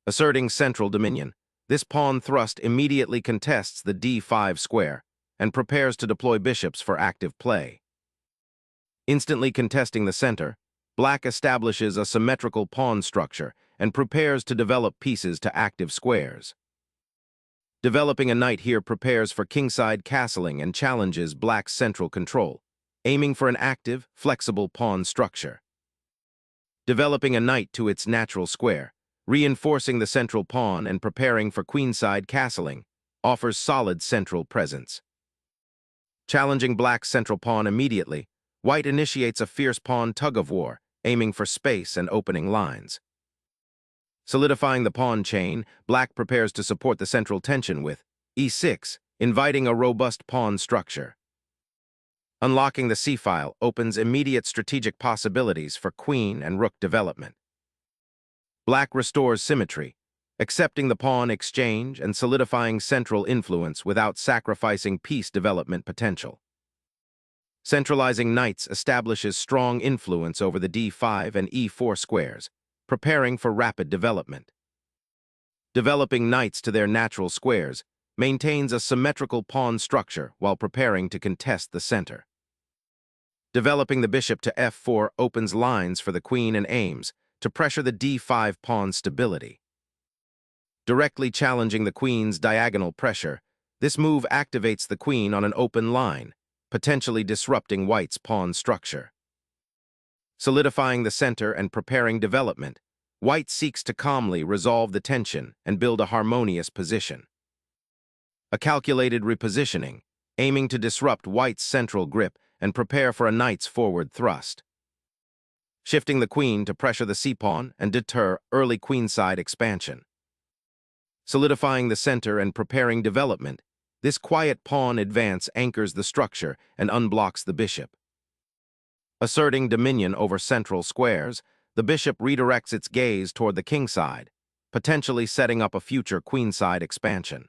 Asserting central dominion, this pawn thrust immediately contests the d5 square and prepares to deploy bishops for active play. Instantly contesting the center, black establishes a symmetrical pawn structure and prepares to develop pieces to active squares. Developing a knight here prepares for kingside castling and challenges black's central control, aiming for an active, flexible pawn structure. Developing a knight to its natural square, reinforcing the central pawn and preparing for queenside castling, offers solid central presence. Challenging black's central pawn immediately, white initiates a fierce pawn tug-of-war, aiming for space and opening lines. Solidifying the pawn chain, black prepares to support the central tension with e6, inviting a robust pawn structure. Unlocking the c-file opens immediate strategic possibilities for queen and rook development. Black restores symmetry, accepting the pawn exchange and solidifying central influence without sacrificing piece development potential. Centralizing knights establishes strong influence over the d5 and e4 squares, preparing for rapid development. Developing knights to their natural squares maintains a symmetrical pawn structure while preparing to contest the center. Developing the bishop to f4 opens lines for the queen and aims to pressure the d5 pawn stability. Directly challenging the queen's diagonal pressure, this move activates the queen on an open line, potentially disrupting white's pawn structure. Solidifying the center and preparing development, white seeks to calmly resolve the tension and build a harmonious position. A calculated repositioning, aiming to disrupt white's central grip and prepare for a knight's forward thrust. Shifting the queen to pressure the c-pawn and deter early queenside expansion. Solidifying the center and preparing development, this quiet pawn advance anchors the structure and unblocks the bishop. Asserting dominion over central squares, the bishop redirects its gaze toward the kingside, potentially setting up a future queenside expansion.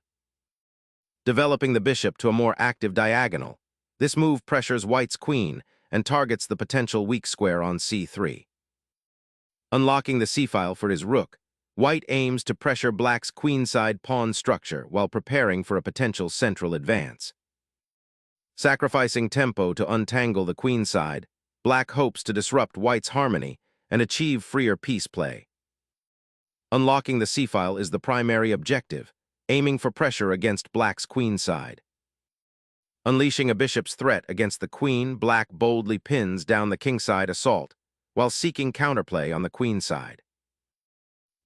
Developing the bishop to a more active diagonal, this move pressures white's queen and targets the potential weak square on c3. Unlocking the c-file for his rook, white aims to pressure black's queenside pawn structure while preparing for a potential central advance. Sacrificing tempo to untangle the queenside, black hopes to disrupt white's harmony and achieve freer piece play. Unlocking the c-file is the primary objective, aiming for pressure against black's queenside. Unleashing a bishop's threat against the queen, black boldly pins down the kingside assault, while seeking counterplay on the queenside.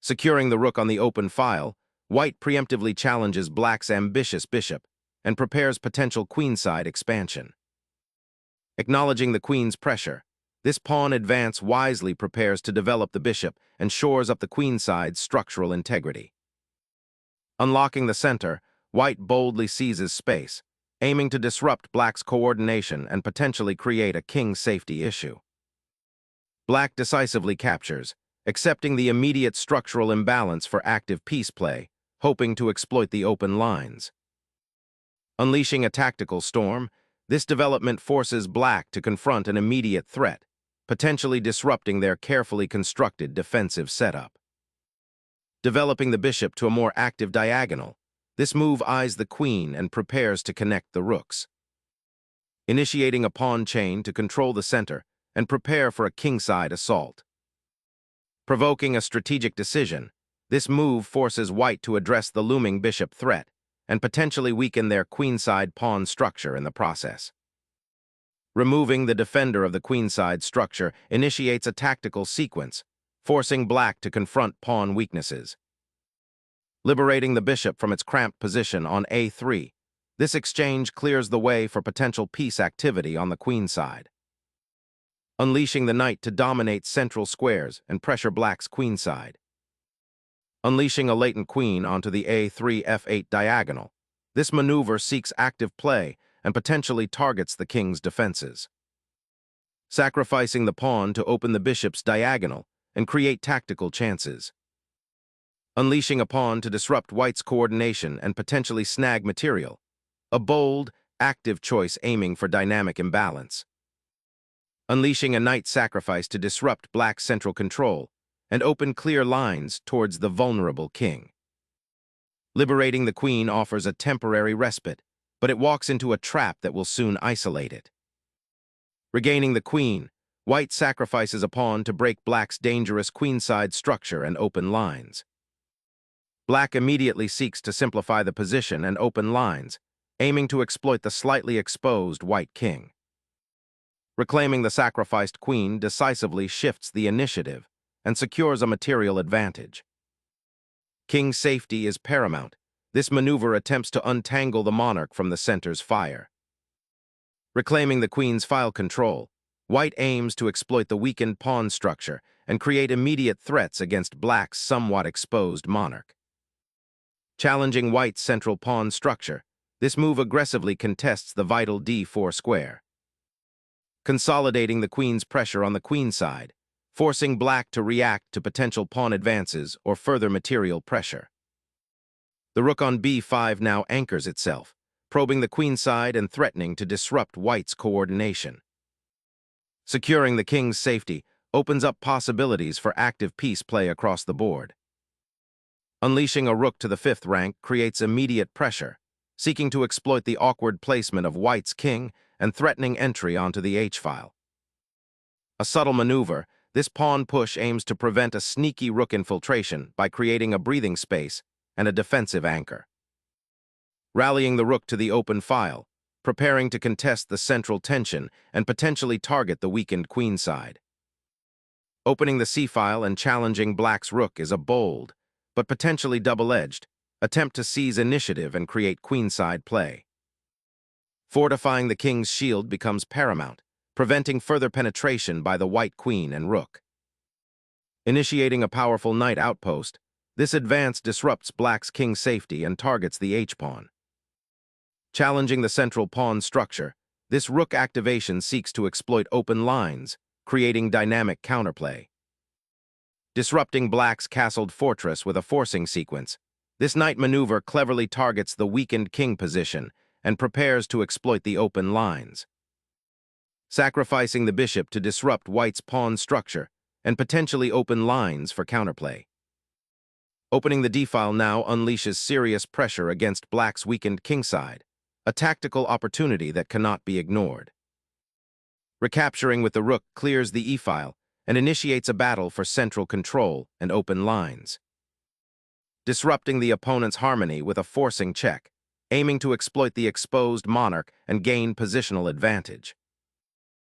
Securing the rook on the open file, white preemptively challenges black's ambitious bishop and prepares potential queenside expansion. Acknowledging the queen's pressure, this pawn advance wisely prepares to develop the bishop and shores up the queenside's structural integrity. Unlocking the center, white boldly seizes space, aiming to disrupt black's coordination and potentially create a king safety issue. Black decisively captures, accepting the immediate structural imbalance for active piece play, hoping to exploit the open lines. Unleashing a tactical storm, this development forces black to confront an immediate threat, potentially disrupting their carefully constructed defensive setup. Developing the bishop to a more active diagonal, this move eyes the queen and prepares to connect the rooks. Initiating a pawn chain to control the center and prepare for a kingside assault. Provoking a strategic decision, this move forces white to address the looming bishop threat and potentially weaken their queenside pawn structure in the process. Removing the defender of the queenside structure initiates a tactical sequence, forcing black to confront pawn weaknesses. Liberating the bishop from its cramped position on a3, this exchange clears the way for potential piece activity on the queenside. Unleashing the knight to dominate central squares and pressure black's queenside. Unleashing a latent queen onto the a3-f8 diagonal, this maneuver seeks active play and potentially targets the king's defenses. Sacrificing the pawn to open the bishop's diagonal and create tactical chances. Unleashing a pawn to disrupt white's coordination and potentially snag material, a bold, active choice aiming for dynamic imbalance. Unleashing a knight sacrifice to disrupt black's central control, and open clear lines towards the vulnerable king. Liberating the queen offers a temporary respite, but it walks into a trap that will soon isolate it. Regaining the queen, white sacrifices a pawn to break black's dangerous queenside structure and open lines. Black immediately seeks to simplify the position and open lines, aiming to exploit the slightly exposed white king. Reclaiming the sacrificed queen decisively shifts the initiative and secures a material advantage. King's safety is paramount. This maneuver attempts to untangle the monarch from the center's fire. Reclaiming the queen's file control, white aims to exploit the weakened pawn structure and create immediate threats against black's somewhat exposed monarch. Challenging white's central pawn structure, this move aggressively contests the vital d4 square. Consolidating the queen's pressure on the queen side, forcing black to react to potential pawn advances or further material pressure. The rook on b5 now anchors itself, probing the queen side and threatening to disrupt white's coordination. Securing the king's safety opens up possibilities for active piece play across the board. Unleashing a rook to the 5th rank creates immediate pressure, seeking to exploit the awkward placement of white's king and threatening entry onto the h-file. A subtle maneuver, this pawn push aims to prevent a sneaky rook infiltration by creating a breathing space and a defensive anchor. Rallying the rook to the open file, preparing to contest the central tension and potentially target the weakened queen side. Opening the c-file and challenging black's rook is a bold, but potentially double-edged, attempt to seize initiative and create queenside play. Fortifying the king's shield becomes paramount, preventing further penetration by the white queen and rook. Initiating a powerful knight outpost, this advance disrupts black's king safety and targets the h-pawn. Challenging the central pawn structure, this rook activation seeks to exploit open lines, creating dynamic counterplay. Disrupting black's castled fortress with a forcing sequence, this knight maneuver cleverly targets the weakened king position and prepares to exploit the open lines. Sacrificing the bishop to disrupt white's pawn structure and potentially open lines for counterplay. Opening the d-file now unleashes serious pressure against black's weakened kingside, a tactical opportunity that cannot be ignored. Recapturing with the rook clears the e-file and initiates a battle for central control and open lines. Disrupting the opponent's harmony with a forcing check, aiming to exploit the exposed monarch and gain positional advantage.